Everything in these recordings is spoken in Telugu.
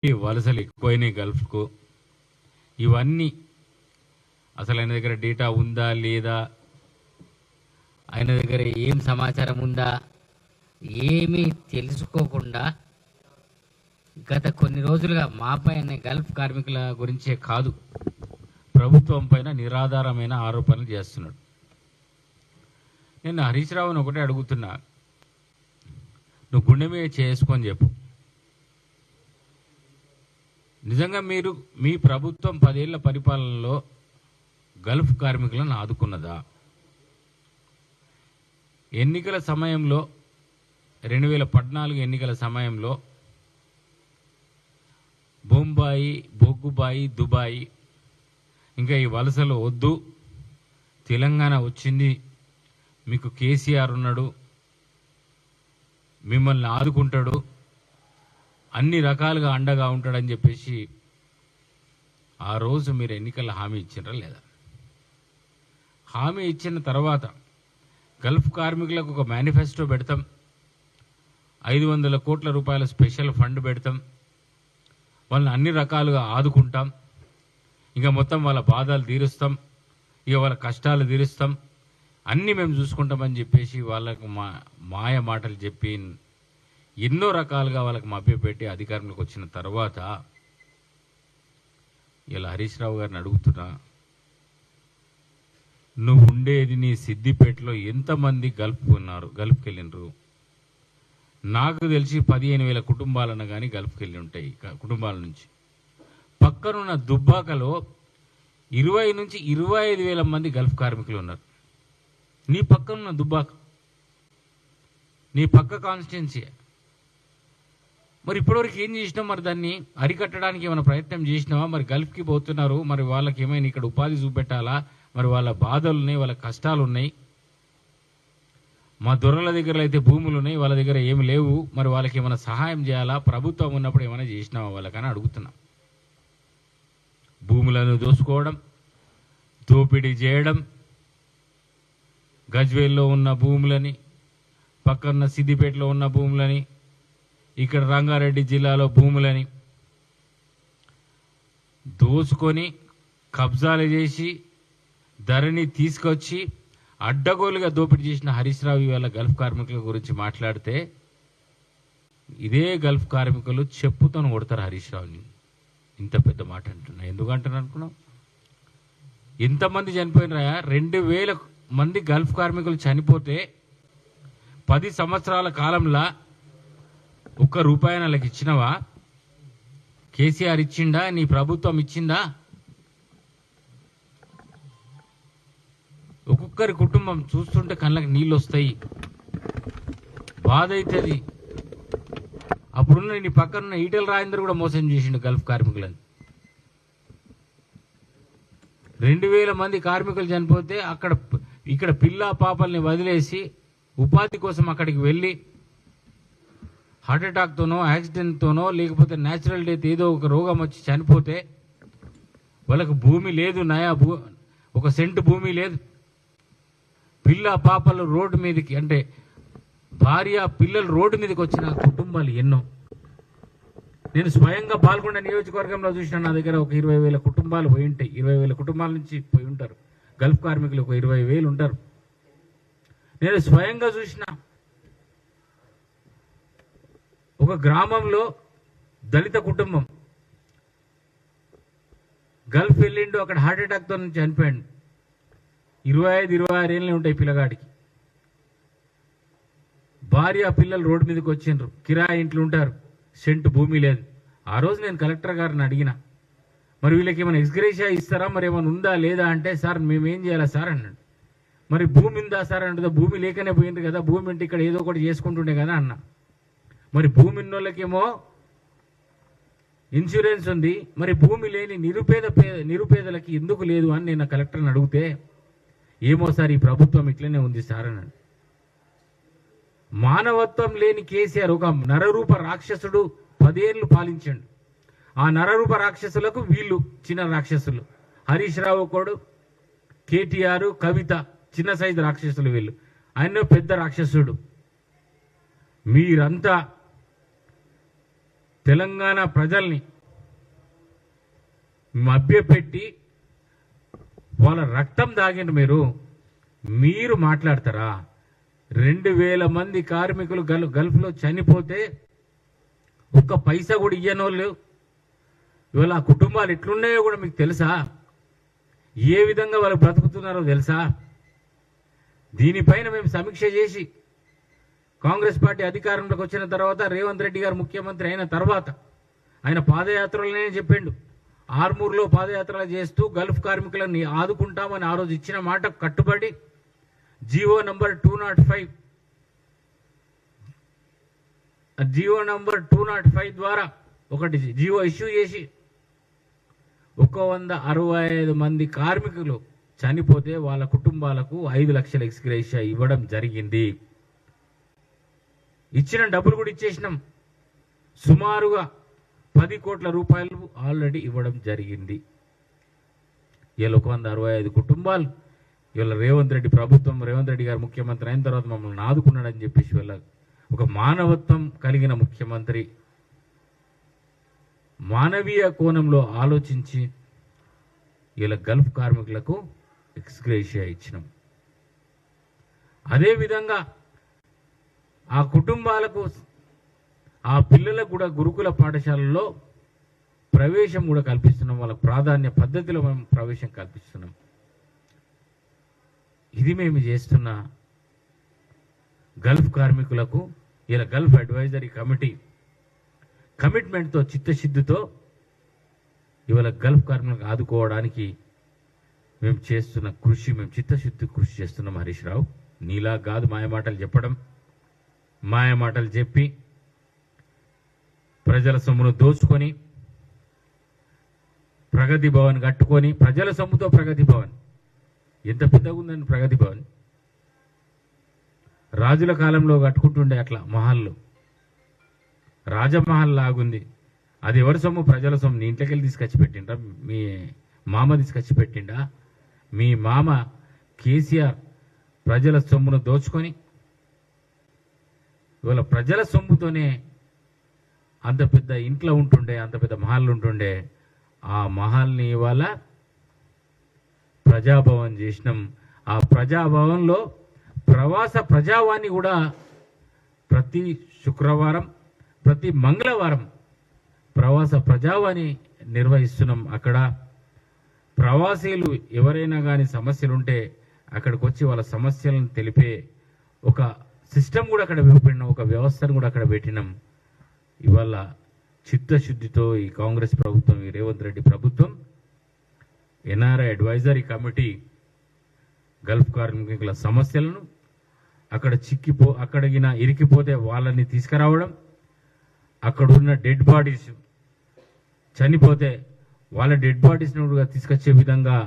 వలసలు ఎక్కువైనాయి గల్ఫ్కు. ఇవన్నీ అసలు ఆయన దగ్గర డేటా ఉందా లేదా, ఆయన దగ్గర ఏం సమాచారం ఉందా, ఏమీ తెలుసుకోకుండా గత కొన్ని రోజులుగా మాపై అనే గల్ఫ్ కార్మికుల గురించే కాదు, ప్రభుత్వం పైన నిరాధారమైన ఆరోపణలు చేస్తున్నాడు. నేను హరీష్ రావుని ఒకటే అడుగుతున్నా, నువ్వు గుండె మీద చేసుకొని చెప్పు, నిజంగా మీరు మీ ప్రభుత్వం 10 ఏళ్ల పరిపాలనలో గల్ఫ్ కార్మికులను ఆదుకున్నదా? ఎన్నికల సమయంలో 2014 ఎన్నికల సమయంలో బొంబాయి, బొగ్గుబాయి, దుబాయ్ ఇంకా ఈ వలసలు వద్దు, తెలంగాణ వచ్చింది, మీకు కేసీఆర్ ఉన్నాడు, మిమ్మల్ని ఆదుకుంటాడు, అన్ని రకాలుగా అండగా ఉంటాడని చెప్పేసి ఆ రోజు మీరు ఎన్నికల హామీ ఇచ్చినరా లేదా? హామీ ఇచ్చిన తర్వాత గల్ఫ్ కార్మికులకు ఒక మేనిఫెస్టో పెడతాం, 500 కోట్ల రూపాయల స్పెషల్ ఫండ్ పెడతాం, వాళ్ళని అన్ని రకాలుగా ఆదుకుంటాం, ఇంకా మొత్తం వాళ్ళ బాధలు తీరుస్తాం, ఇక వాళ్ళ కష్టాలు తీరుస్తాం, అన్నీ మేము చూసుకుంటామని చెప్పేసి వాళ్ళకు మాయ మాటలు చెప్పి ఎన్నో రకాలుగా వాళ్ళకి మభ్యపెట్టి అధికారంలోకి వచ్చిన తర్వాత ఇలా హరీష్ రావు గారిని అడుగుతున్నా, నువ్వు ఉండేది నీ సిద్దిపేటలో ఎంతమంది గల్ఫ్కి వెళ్ళినరు? నాకు తెలిసి 15,000 కుటుంబాలన్న కానీ గల్ఫ్కి వెళ్ళి ఉంటాయి. కుటుంబాల నుంచి పక్కనున్న దుబ్బాకలో 20 నుంచి 25,000 మంది గల్ఫ్ కార్మికులు ఉన్నారు. నీ పక్కనున్న దుబ్బాక, నీ పక్క కాన్స్టిట్యున్సీ. మరి ఇప్పటివరకు ఏం చేసినావు? మరి దాన్ని అరికట్టడానికి ఏమైనా ప్రయత్నం చేసినావా? మరి గల్ఫ్కి పోతున్నారు, మరి వాళ్ళకి ఏమైనా ఇక్కడ ఉపాధి చూపెట్టాలా? మరి వాళ్ళ బాధలు ఉన్నాయి, వాళ్ళ కష్టాలు ఉన్నాయి. మా దొరల దగ్గర అయితే భూములు ఉన్నాయి, వాళ్ళ దగ్గర ఏమి లేవు, మరి వాళ్ళకి ఏమైనా సహాయం చేయాలా? ప్రభుత్వం ఉన్నప్పుడు ఏమైనా చేసినావా వాళ్ళకని అడుగుతున్నా. భూములను దోసుకోవడం, దోపిడీ చేయడం, గజ్వేల్లో ఉన్న భూములని, పక్కన సిద్దిపేటలో ఉన్న భూములని, ఇక్కడ రంగారెడ్డి జిల్లాలో భూములని దోసుకొని కబ్జాలు చేసి ధరని తీసుకొచ్చి అడ్డగోలుగా దోపిడీ చేసిన హరీష్ రావు ఇవాళ గల్ఫ్ కార్మికుల గురించి మాట్లాడితే ఇదే గల్ఫ్ కార్మికులు చెప్పుతో కొడతారు హరీష్ రావుని. ఇంత పెద్ద మాట అంటున్నా, ఎందుకంటారు అనుకున్నావు? ఎంతమంది చనిపోయినారా? 2,000 మంది గల్ఫ్ కార్మికులు చనిపోతే 10 సంవత్సరాల కాలంలో ₹1 వాళ్ళకి ఇచ్చినవా? కేసీఆర్ ఇచ్చిండా? నీ ప్రభుత్వం ఇచ్చిందా? ఒక్కొక్కరి కుటుంబం చూస్తుంటే కళ్ళకి నీళ్ళు వస్తాయి, బాధ అవుతుంది. అప్పుడున్న నీ పక్కనున్న ఈటెల రాజేందర్ కూడా మోసం చేసిండు గల్ఫ్ కార్మికులని. 2,000 మంది కార్మికులు చనిపోతే ఇక్కడ పిల్ల పాపల్ని వదిలేసి ఉపాధి కోసం అక్కడికి వెళ్ళి హార్ట్అటాక్తోనో, యాక్సిడెంట్తోనో, లేకపోతే న్యాచురల్ డెత్ ఏదో ఒక రోగం వచ్చి చనిపోతే వాళ్ళకు భూమి లేదు, ఒక సెంటు భూమి లేదు. పిల్ల పాపలు రోడ్డు మీదకి, అంటే భార్య పిల్లలు రోడ్డు మీదకి వచ్చిన కుటుంబాలు ఎన్నో. నేను స్వయంగా పాల్గొన్న నియోజకవర్గంలో చూసిన, నా దగ్గర ఒక 20,000 కుటుంబాలు పోయి ఉంటాయి. 20,000 కుటుంబాల నుంచి పోయి ఉంటారు గల్ఫ్ కార్మికులు, ఒక 20,000 ఉంటారు. నేను స్వయంగా చూసిన ఒక గ్రామంలో దళిత కుటుంబం గల్ఫ్ వెళ్ళిండు, అక్కడ హార్ట్అటాక్తో చనిపోయాడు. 25-26 ఏళ్ళే ఉంటాయి పిల్లగాడికి. భార్య పిల్లలు రోడ్డు మీదకి వచ్చిండ్రు, కిరాయి ఇంట్లో ఉంటారు, సెంటు భూమి లేదు. ఆ రోజు నేను కలెక్టర్ గారిని అడిగిన, మరి వీళ్ళకి ఏమైనా ఎక్స్గ్రేషియా ఇస్తారా, మరి ఏమైనా ఉందా లేదా అంటే, సార్ మేమేం చేయాలా సార్ అన్నాడు. మరి భూమి ఉందా సార్ అంటే, భూమి లేకనే పోయింది కదా, భూమి ఉంటే ఇక్కడ ఏదో ఒకటి చేసుకుంటుండే కదా అన్న. మరి భూమి ఉన్న వాళ్ళకేమో ఇన్సూరెన్స్ ఉంది, మరి భూమి లేని నిరుపేదలకి ఎందుకు లేదు అని నేను కలెక్టర్ని అడిగితే, ఏమో సార్ ఈ ప్రభుత్వం ఇట్లనే ఉంది సార్ అన్నాడు. మానవత్వం లేని కేసీఆర్ ఒక నరరూప రాక్షసుడు 10 ఏళ్ళు పాలించాడు. ఆ నరరూప రాక్షసులకు వీళ్ళు చిన్న రాక్షసులు. హరీష్ రావు ఒకడు, కేటీఆర్, కవిత చిన్న సైజు రాక్షసులు, వీళ్ళు ఆయన పెద్ద రాక్షసుడు. మీరంతా తెలంగాణ ప్రజల్ని మభ్యపెట్టి వాళ్ళ రక్తం దాగిన మీరు మాట్లాడతారా? 2000 మంది కార్మికులు గల్ఫ్లో చనిపోతే ఒక్క పైసా కూడా ఇయ్యనోళ్ళు ఇవాళ ఆ కుటుంబాలు ఎట్లున్నాయో కూడా మీకు తెలుసా? ఏ విధంగా వాళ్ళు బ్రతుకుతున్నారో తెలుసా? దీనిపైన మేము సమీక్ష చేసి కాంగ్రెస్ పార్టీ అధికారంలోకి వచ్చిన తర్వాత రేవంత్ రెడ్డి గారు ముఖ్యమంత్రి అయిన తర్వాత ఆయన పాదయాత్రలనే చెప్పిండు, ఆర్మూర్లో పాదయాత్రలు చేస్తూ గల్ఫ్ కార్మికులను ఆదుకుంటామని ఆ రోజు ఇచ్చిన మాట కట్టుబడి జీవో నంబర్ 205 ద్వారా ఒకటి జీవో ఇష్యూ చేసి 165 మంది కార్మికులు చనిపోతే వాళ్ళ కుటుంబాలకు 5 లక్షల ఎక్స్గ్రేషియా ఇవ్వడం జరిగింది. ఇచ్చిన డబ్బులు కూడా ఇచ్చేసినాం. సుమారుగా 10 కోట్ల రూపాయలు ఆల్రెడీ ఇవ్వడం జరిగింది. ఇలా 165 కుటుంబాలు ఇవాళ రేవంత్ రెడ్డి గారు ముఖ్యమంత్రి అయిన తర్వాత మమ్మల్ని ఆదుకున్నాడని చెప్పేసి వీళ్ళ ఒక మానవత్వం కలిగిన ముఖ్యమంత్రి, మానవీయ కోణంలో ఆలోచించి ఇలా గల్ఫ్ కార్మికులకు ఎక్స్గ్రేషియా ఇచ్చినాం. అదేవిధంగా ఆ కుటుంబాలకు ఆ పిల్లలకు కూడా గురుకుల పాఠశాలలో ప్రవేశం కూడా కల్పిస్తున్నాం. వాళ్ళకు ప్రాధాన్య పద్ధతిలో మనం ప్రవేశం కల్పిస్తున్నాం. ఇది మేము చేస్తున్న గల్ఫ్ కార్మికులకు ఇలా గల్ఫ్ అడ్వైజరీ కమిటీ కమిట్మెంట్తో చిత్తశుద్ధితో ఇవాళ గల్ఫ్ కార్మికులకు ఆదుకోవడానికి మేము చేస్తున్న కృషి, మేము చిత్తశుద్ధి కృషి చేస్తున్నాం. హరీష్ రావు, నీలా కాదు మాయమాటలు చెప్పడం, మాయమాటలు చెప్పి ప్రజల సొమ్మును దోచుకొని ప్రగతి భవన్ కట్టుకొని, ప్రజల సొమ్ముతో ప్రగతి భవన్ ఎంత పెద్దగా ఉందండి. ప్రగతి భవన్ రాజుల కాలంలో కట్టుకుంటుండే అట్లా మహల్లు, రాజమహల్ లాగుంది. అది ఎవరి సొమ్ము? ప్రజల సొమ్ము. నీ ఇంట్లోకి వెళ్ళి తీసుకొచ్చి పెట్టిండా? మీ మామ తీసుకొచ్చి పెట్టిండా? మీ మామ కేసీఆర్ ప్రజల సొమ్మును దోచుకొని ఇవాళ ప్రజల సొమ్ముతోనే అంత పెద్ద ఇంట్లో ఉంటుండే, అంత పెద్ద మహల్ ఉంటుండే. ఆ మహల్ని ఇవాళ ప్రజాభవన్ చేసినాం. ఆ ప్రజాభవన్లో ప్రవాస ప్రజావాణి కూడా ప్రతి శుక్రవారం, ప్రతి మంగళవారం ప్రవాస ప్రజావాణి నిర్వహిస్తున్నాం. అక్కడ ప్రవాసీలు ఎవరైనా కానీ సమస్యలుంటే అక్కడికి వచ్చి వాళ్ళ సమస్యలను తెలిపే ఒక సిస్టమ్ కూడా అక్కడ పెట్టినాం, ఒక వ్యవస్థను కూడా అక్కడ పెట్టినాం. ఇవాళ చిత్తశుద్ధితో ఈ కాంగ్రెస్ ప్రభుత్వం, ఈ రేవంత్ రెడ్డి ప్రభుత్వం ఎన్ఆర్ఐ అడ్వైజరీ కమిటీ గల్ఫ్ కార్మికుల సమస్యలను అక్కడికి ఇరికిపోతే వాళ్ళని తీసుకురావడం, అక్కడున్న డెడ్ బాడీస్ చనిపోతే వాళ్ళ డెడ్ బాడీస్ని కూడా తీసుకొచ్చే విధంగా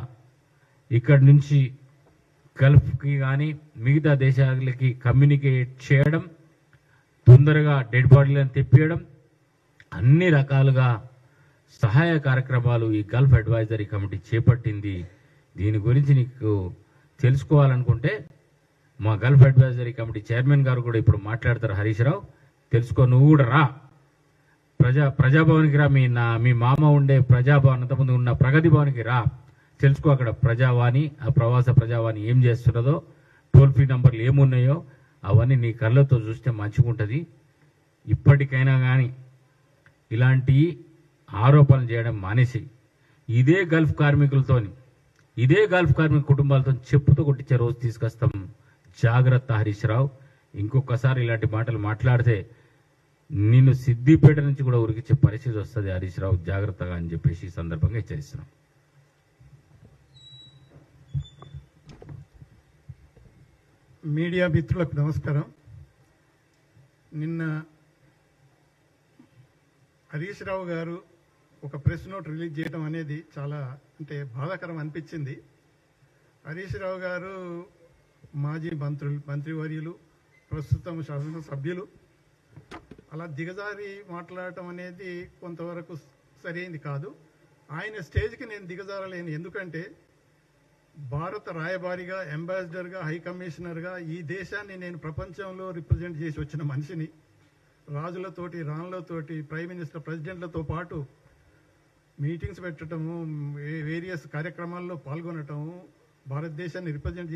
ఇక్కడి నుంచి గల్ఫ్కి కానీ మిగతా దేశాలకి కమ్యూనికేట్ చేయడం, తొందరగా డెడ్ బాడీలను తెప్పియడం, అన్ని రకాలుగా సహాయ కార్యక్రమాలు ఈ గల్ఫ్ అడ్వైజరీ కమిటీ చేపట్టింది. దీని గురించి నీకు తెలుసుకోవాలనుకుంటే మా గల్ఫ్ అడ్వైజరీ కమిటీ చైర్మన్ గారు కూడా ఇప్పుడు మాట్లాడతారు. హరీష్ రావు, తెలుసుకో, నువ్వు కూడా రా, ప్రజాభవన్కి రా. మీ మామ ఉండే ప్రజాభవన్, అంతకుముందు ఉన్న ప్రగతి భవన్కి రా, తెలుసుకో. అక్కడ ప్రజావాణి, ఆ ప్రవాస ప్రజావాణి ఏం చేస్తున్నదో, టోల్ ఫ్రీ నంబర్లు ఏమున్నాయో అవన్నీ నీ కళ్ళతో చూస్తే మంచిగా ఉంటుంది. ఇప్పటికైనా కానీ ఇలాంటి ఆరోపణలు చేయడం మానేసి ఇదే గల్ఫ్ కార్మికులతో, ఇదే గల్ఫ్ కార్మిక కుటుంబాలతో చెప్పుతో కొట్టించే రోజు తీసుకొస్తాం. జాగ్రత్త హరీష్ రావు, ఇంకొకసారి ఇలాంటి మాటలు మాట్లాడితే నిన్ను సిద్దిపేట నుంచి కూడా ఉరికిచ్చే పరిస్థితి వస్తుంది హరీష్ రావు, జాగ్రత్తగా అని చెప్పేసి ఈ సందర్భంగా హెచ్చరిస్తున్నాం. మీడియా మిత్రులకు నమస్కారం. నిన్న హరీష్ రావు గారు ఒక ప్రెస్ నోట్ రిలీజ్ చేయడం అనేది చాలా బాధాకరం అనిపించింది. హరీష్ రావు గారు మాజీ మంత్రివర్యులు, ప్రస్తుతం శాసనసభ్యులు, అలా దిగజారి మాట్లాడటం అనేది కొంతవరకు సరైనది కాదు. ఆయన స్టేజ్కి నేను దిగజారలేను. ఎందుకంటే భారత రాయబారిగా, అంబాసిడర్గా, హై కమిషనర్గా ఈ దేశాన్ని నేను ప్రపంచంలో రిప్రజెంట్ చేసి వచ్చిన మనిషిని. రాజులతోటి రాణులతోటి ప్రైమ్ మినిస్టర్ ప్రెసిడెంట్లతో పాటు మీటింగ్స్ పెట్టడము, వేరియస్ కార్యక్రమాల్లో పాల్గొనటము, భారతదేశాన్ని రిప్రజెంట్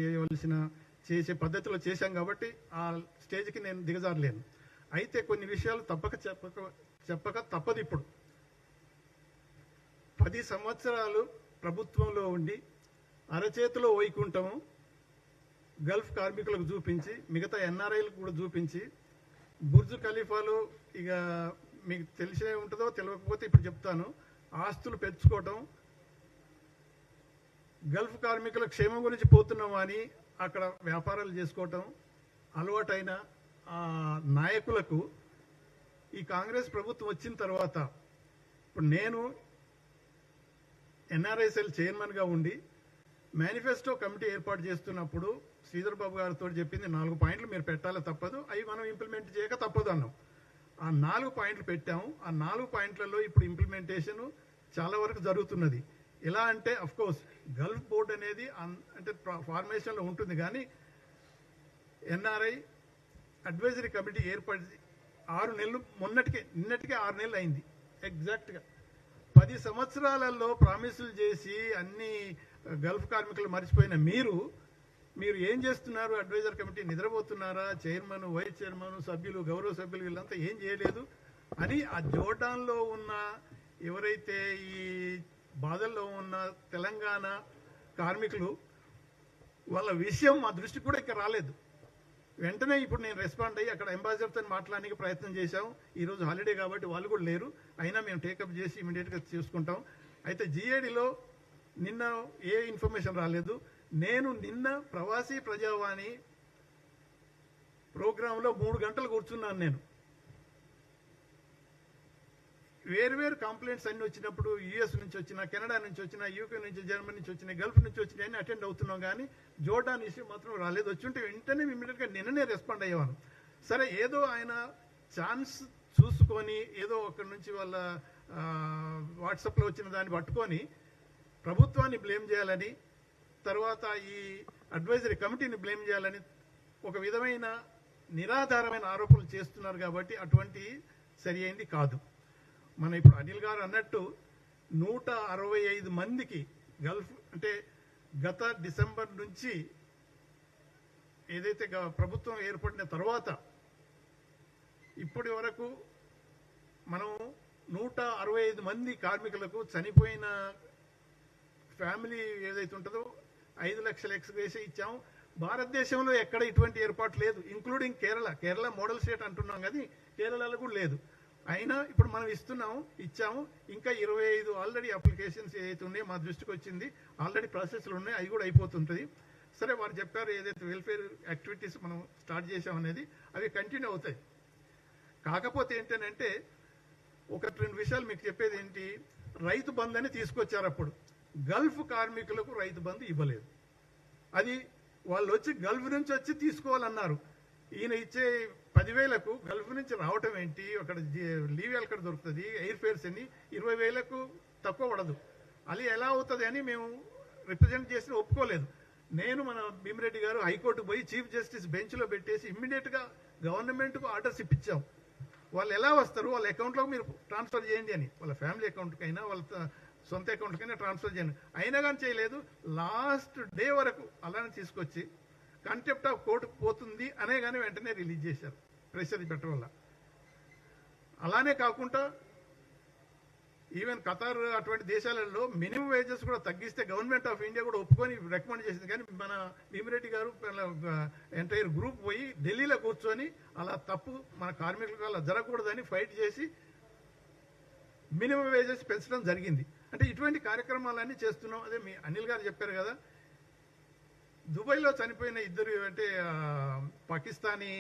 చేసే పద్ధతిలో చేశాం కాబట్టి ఆ స్టేజ్కి నేను దిగజారలేను. అయితే కొన్ని విషయాలు చెప్పక తప్పదు. ఇప్పుడు 10 సంవత్సరాలు ప్రభుత్వంలో ఉండి అరచేతిలో వైకుంఠము గల్ఫ్ కార్మికులకు చూపించి, మిగతా ఎన్ఆర్ఐలకు కూడా చూపించి, బుర్జ్ ఖలీఫాలో ఇక మీకు తెలిసే ఉంటుందో తెలియకపోతే ఇప్పుడు చెప్తాను, ఆస్తులు పెంచుకోవటం, గల్ఫ్ కార్మికుల క్షేమం గురించి పోతున్నామా అని అక్కడ వ్యాపారాలు చేసుకోవటం అలవాటైన నాయకులకు ఈ కాంగ్రెస్ ప్రభుత్వం వచ్చిన తర్వాత, ఇప్పుడు నేను ఎన్ఆర్ఐసెల్ చైర్మన్గా ఉండి మేనిఫెస్టో కమిటీ ఏర్పాటు చేస్తున్నప్పుడు శ్రీధర్ బాబు గారితో చెప్పింది 4 పాయింట్లు మీరు పెట్టాలి, తప్పదు, అవి మనం ఇంప్లిమెంట్ చేయక తప్పదు అన్నాం. ఆ 4 పాయింట్లు పెట్టాము. ఆ 4 పాయింట్లలో ఇప్పుడు ఇంప్లిమెంటేషన్ చాలా వరకు జరుగుతున్నది. ఎలా అంటే కోర్స్ గల్ఫ్ బోర్డ్ అనేది అంటే ఫార్మేషన్లో ఉంటుంది, కానీ ఎన్ఆర్ఐ అడ్వైజరీ కమిటీ ఏర్పడి 6 నెలలు, నిన్నటికే 6 నెలలు అయింది ఎగ్జాక్ట్గా. 10 సంవత్సరాలలో ప్రామిసులు చేసి అన్ని గల్ఫ్ కార్మికులు మర్చిపోయిన మీరు ఏం చేస్తున్నారు? అడ్వైజర్ కమిటీ నిద్రపోతున్నారా? చైర్మన్, వైస్ చైర్మన్, సభ్యులు, గౌరవ సభ్యులు వీళ్ళంతా ఏం చేయలేదు అని ఆ జోర్డాన్లో ఉన్న ఎవరైతే ఈ బాధల్లో ఉన్న తెలంగాణ కార్మికులు వాళ్ళ విషయం మా దృష్టికి కూడా ఇక్కడ రాలేదు. వెంటనే ఇప్పుడు నేను రెస్పాండ్ అయ్యి అక్కడ అంబాసిడర్తో మాట్లాడడానికి ప్రయత్నం చేశాం. ఈరోజు హాలిడే కాబట్టి వాళ్ళు కూడా లేరు, అయినా మేము టేకప్ చేసి ఇమీడియట్గా చూసుకుంటాం. అయితే జిఏడిలో నిన్న ఏ ఇన్ఫర్మేషన్ రాలేదు. నేను నిన్న ప్రవాసీ ప్రజావాణి ప్రోగ్రాంలో 3 గంటలు కూర్చున్నాను. నేను వేరు కంప్లైంట్స్ అన్ని వచ్చినప్పుడు యుఎస్ నుంచి వచ్చిన, కెనడా నుంచి వచ్చిన, యూకే నుంచి, జర్మనీ నుంచి వచ్చిన, గల్ఫ్ నుంచి వచ్చిన అన్ని అటెండ్ అవుతున్నాం, కానీ జోర్డాన్ ఇష్యూ మాత్రం రాలేదు. వచ్చుంటే వెంటనే ఇమ్మీడియట్గా నిన్ననే రెస్పాండ్ అయ్యేవాను. సరే, ఏదో ఆయన ఛాన్స్ చూసుకొని ఏదో అక్కడి నుంచి వాళ్ళ వాట్సాప్లో వచ్చిన దాన్ని పట్టుకొని ప్రభుత్వాన్ని బ్లేమ్ చేయాలని, తర్వాత ఈ అడ్వైజరీ కమిటీని బ్లేమ్ చేయాలని ఒక విధమైన నిరాధారమైన ఆరోపణలు చేస్తున్నారు. కాబట్టి అటువంటి సరి అయింది కాదు. మన ఇప్పుడు అనిల్ గారు అన్నట్టు 165 మందికి గల్ఫ్ అంటే గత డిసెంబర్ నుంచి ఏదైతే ప్రభుత్వం ఏర్పడిన తర్వాత ఇప్పటి వరకు మనం 165 మంది కార్మికులకు చనిపోయిన ఫ్యామిలీ ఏదైతే ఉంటుందో 5 లక్షల ఎక్స్గ్రేషియా ఇచ్చాము. భారతదేశంలో ఎక్కడ ఇటువంటి ఏర్పాటు లేదు, ఇంక్లూడింగ్ కేరళ మోడల్ స్టేట్ అంటున్నాం, కానీ కేరళలో కూడా లేదు. అయినా ఇప్పుడు మనం ఇచ్చాము. ఇంకా 25 ఆల్రెడీ అప్లికేషన్స్ ఏదైతే ఉన్నాయో మా దృష్టికి వచ్చింది, ఆల్రెడీ ప్రాసెస్లు ఉన్నాయి, అవి కూడా అయిపోతుంటుంది. సరే, వారు చెప్పారు ఏదైతే వెల్ఫేర్ యాక్టివిటీస్ మనం స్టార్ట్ చేసామనేది అవి కంటిన్యూ అవుతాయి. కాకపోతే ఏంటంటే 1-2 విషయాలు మీకు చెప్పేది ఏంటి, రైతు బంధు అని తీసుకొచ్చారు. అప్పుడు గల్ఫ్ కార్మికులకు రైతు బంధు ఇవ్వలేదు. అది వాళ్ళు వచ్చి గల్ఫ్ నుంచి వచ్చి తీసుకోవాలన్నారు. ఈయన ఇచ్చే 10,000కు గల్ఫ్ నుంచి రావటం ఏంటి, అక్కడ లీవ్ ఎక్కడ దొరుకుతుంది, ఎయిర్ ఫేర్స్ అని 20,000కు తక్కువ పడదు. అది ఎలా అవుతుంది అని మేము రిప్రజెంట్ చేసి ఒప్పుకోలేదు. నేను మన భీమిరెడ్డి గారు హైకోర్టు పోయి చీఫ్ జస్టిస్ బెంచ్లో పెట్టేసి ఇమ్మీడియట్గా గవర్నమెంట్కు ఆర్డర్స్ ఇప్పించాం. వాళ్ళు ఎలా వస్తారు, వాళ్ళ అకౌంట్లోకి మీరు ట్రాన్స్ఫర్ చేయండి అని, వాళ్ళ ఫ్యామిలీ అకౌంట్కైనా వాళ్ళ సొంత అకౌంట్కైనా ట్రాన్స్ఫర్ చేయండి. అయినా కానీ చేయలేదు. లాస్ట్ డే వరకు అలానే తీసుకొచ్చి కంటెంప్ట్ ఆఫ్ కోర్టుకు పోతుంది అనే కానీ వెంటనే రిలీజ్ చేశారు, ప్రెషర్ పెట్టడం వల్ల. అలానే కాకుండా ఈవెన్ ఖతార్ అటువంటి దేశాలలో మినిమం వేజెస్ కూడా తగ్గిస్తే గవర్నమెంట్ ఆఫ్ ఇండియా కూడా ఒప్పుకొని రికమెండ్ చేసింది. కానీ మన భీమిరెడ్డి గారు ఎంటైర్ గ్రూప్ పోయి ఢిల్లీలో కూర్చొని అలా తప్పు మన కార్మికులకు అలా జరగకూడదని ఫైట్ చేసి మినిమం వేజెస్ పెంచడం జరిగింది. అంటే ఇటువంటి కార్యక్రమాలన్నీ చేస్తున్నాం. అదే మీ అనిల్ గారు చెప్పారు కదా, దుబాయ్లో చనిపోయిన 2 అంటే పాకిస్తానీ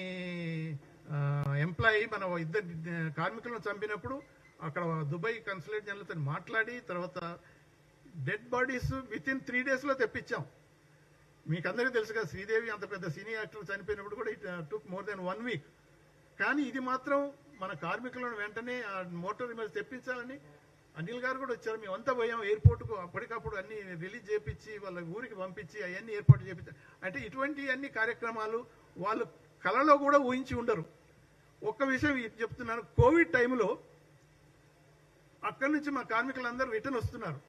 ఎంప్లాయీ మన 2 కార్మికులను చంపినప్పుడు అక్కడ దుబాయ్ కన్సులేట్ జనరల్తో మాట్లాడి తర్వాత డెడ్ బాడీస్ వితిన్ 3 daysలో తెప్పించాం. మీకు అందరికీ తెలుసు కదా, శ్రీదేవి అంత పెద్ద సీనియర్ యాక్టర్ చనిపోయినప్పుడు కూడా it took more than 1 week. కానీ ఇది మాత్రం మన కార్మికులను వెంటనే మోటార్ మీద తెప్పించాలని అనిల్ గారు కూడా వచ్చారు. మేమంతా పోయాం ఎయిర్పోర్ట్కు, అప్పటికప్పుడు అన్ని రిలీజ్ చేయించి వాళ్ళ ఊరికి పంపించి అవన్నీ ఏర్పాటు చేయించారు. అంటే ఇటువంటి అన్ని కార్యక్రమాలు వాళ్ళు కళలో కూడా ఊహించి ఉండరు. ఒక్క విషయం ఇది చెప్తున్నాను, కోవిడ్ టైంలో అక్కడి నుంచి మా కార్మికులందరూ రిటర్న్ వస్తున్నారు.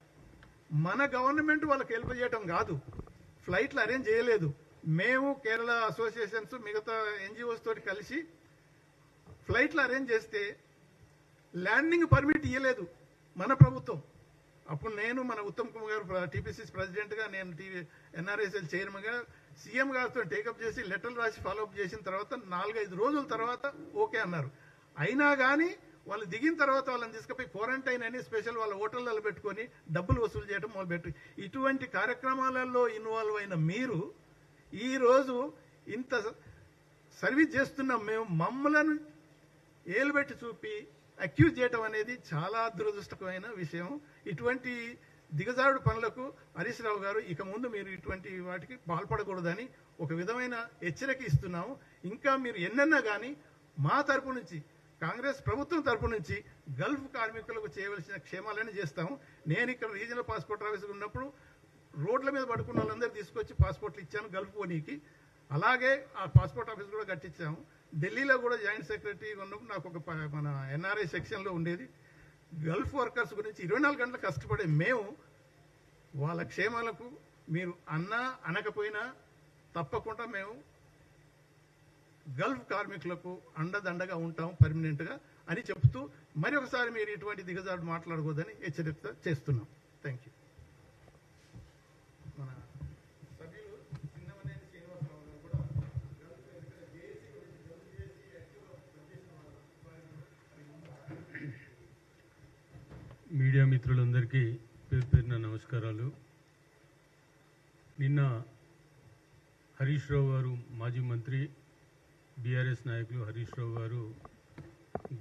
మన గవర్నమెంట్ వాళ్ళకి హెల్ప్ చేయడం కాదు, ఫ్లైట్లు అరేంజ్ చేయలేదు. మేము కేరళ అసోసియేషన్స్ మిగతా ఎన్జిఓస్ తోటి కలిసి ఫ్లైట్లు అరేంజ్ చేస్తే ల్యాండింగ్ పర్మిట్ ఇవ్వలేదు మన ప్రభుత్వం. అప్పుడు నేను మన ఉత్తమ్ కుమార్ గారు టీపీసీసీ ప్రెసిడెంట్గా, నేను ఎన్ఆర్ఎస్ఎల్ చైర్మన్గా సీఎం గారితో టేకప్ చేసి లెటర్లు రాసి ఫాలోఅప్ చేసిన తర్వాత 4-5 రోజుల తర్వాత ఓకే అన్నారు. అయినా కానీ వాళ్ళు దిగిన తర్వాత వాళ్ళని తీసుకుపోయి క్వారంటైన్ అని స్పెషల్ వాళ్ళ హోటళ్లలో పెట్టుకొని డబ్బులు వసూలు చేయడం మొదలుపెట్టి, ఇటువంటి కార్యక్రమాలలో ఇన్వాల్వ్ అయిన మీరు ఈరోజు ఇంత సర్వీస్ చేస్తున్నాం మేము, మమ్మలను ఏలుబెట్టి చూపి అక్యూజ్ చేయడం అనేది చాలా దురదృష్టకరమైన విషయం. ఇటువంటి దిగజారుడు పనులకు హరీష్ రావు గారు ఇక ముందు మీరు ఇటువంటి వాటికి పాల్పడకూడదని ఒక విధమైన హెచ్చరిక ఇస్తున్నాము. ఇంకా మీరు ఎన్నన్నా కానీ మా తరపు నుంచి, కాంగ్రెస్ ప్రభుత్వం తరపు నుంచి గల్ఫ్ కార్మికులకు చేయవలసిన క్షేమాలని చేస్తాము. నేను ఇక్కడ రీజనల్ పాస్పోర్ట్ ఆఫీస్ ఉన్నప్పుడు రోడ్ల మీద పడుకున్న వాళ్ళందరూ తీసుకొచ్చి పాస్పోర్ట్లు ఇచ్చాను గల్ఫ్ పోనీకి. అలాగే ఆ పాస్పోర్ట్ ఆఫీస్ కూడా కట్టించాము. ఢిల్లీలో కూడా జాయింట్ సెక్రటరీగా ఉన్నప్పుడు నాకు ఒక మన ఎన్ఆర్ఐ సెక్షన్లో ఉండేది. గల్ఫ్ వర్కర్స్ గురించి 24 గంటలు కష్టపడే మేము వాళ్ళ క్షేమాలకు మీరు అన్నా అనకపోయినా తప్పకుండా మేము గల్ఫ్ కార్మికులకు అండదండగా ఉంటాం పర్మనెంట్గా అని చెప్తూ మరి ఒకసారి మీరు ఇటువంటి దిగజాడు మాట్లాడకూడదని హెచ్చరిక చేస్తున్నాం. Thank you. మన సభ్యులు చిన్నమనేని శ్రీనివాసరావు గారు కూడా మీడియా మిత్రులందరికీ పేరు పేరున నమస్కారాలు. నిన్న హరీష్ రావు గారు, మాజీ మంత్రి, బీఆర్ఎస్ నాయకులు హరీష్ రావు గారు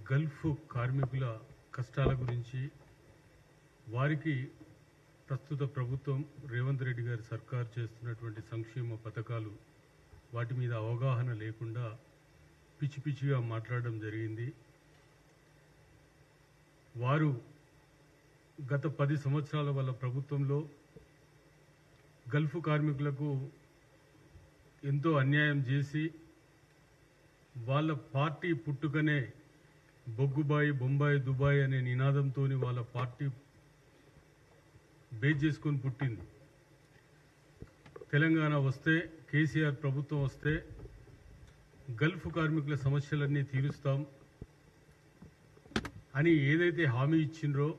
గల్ఫ్ కార్మికుల కష్టాల గురించి, వారికి ప్రస్తుత ప్రభుత్వం రేవంత్ రెడ్డి గారి సర్కార్ చేస్తున్నటువంటి సంక్షేమ పథకాలు వాటి మీద అవగాహన లేకుండా పిచ్చి పిచ్చిగా మాట్లాడడం జరిగింది. వారు గత 10 సంవత్సరాల వాళ్ళ ప్రభుత్వంలో గల్ఫ్ కార్మికులకు ఎంతో అన్యాయం చేసి వాళ్ళ పార్టీ పుట్టుకనే బొగ్గుబాయి, బొంబాయి, దుబాయ్ అనే నినాదంతో వాళ్ళ పార్టీ బేస్ చేసుకొని పుట్టింది. తెలంగాణ వస్తే, కేసీఆర్ ప్రభుత్వం వస్తే గల్ఫ్ కార్మికుల సమస్యలన్నీ తీరుస్తాం అని ఏదైతే హామీ ఇచ్చిండ్రో,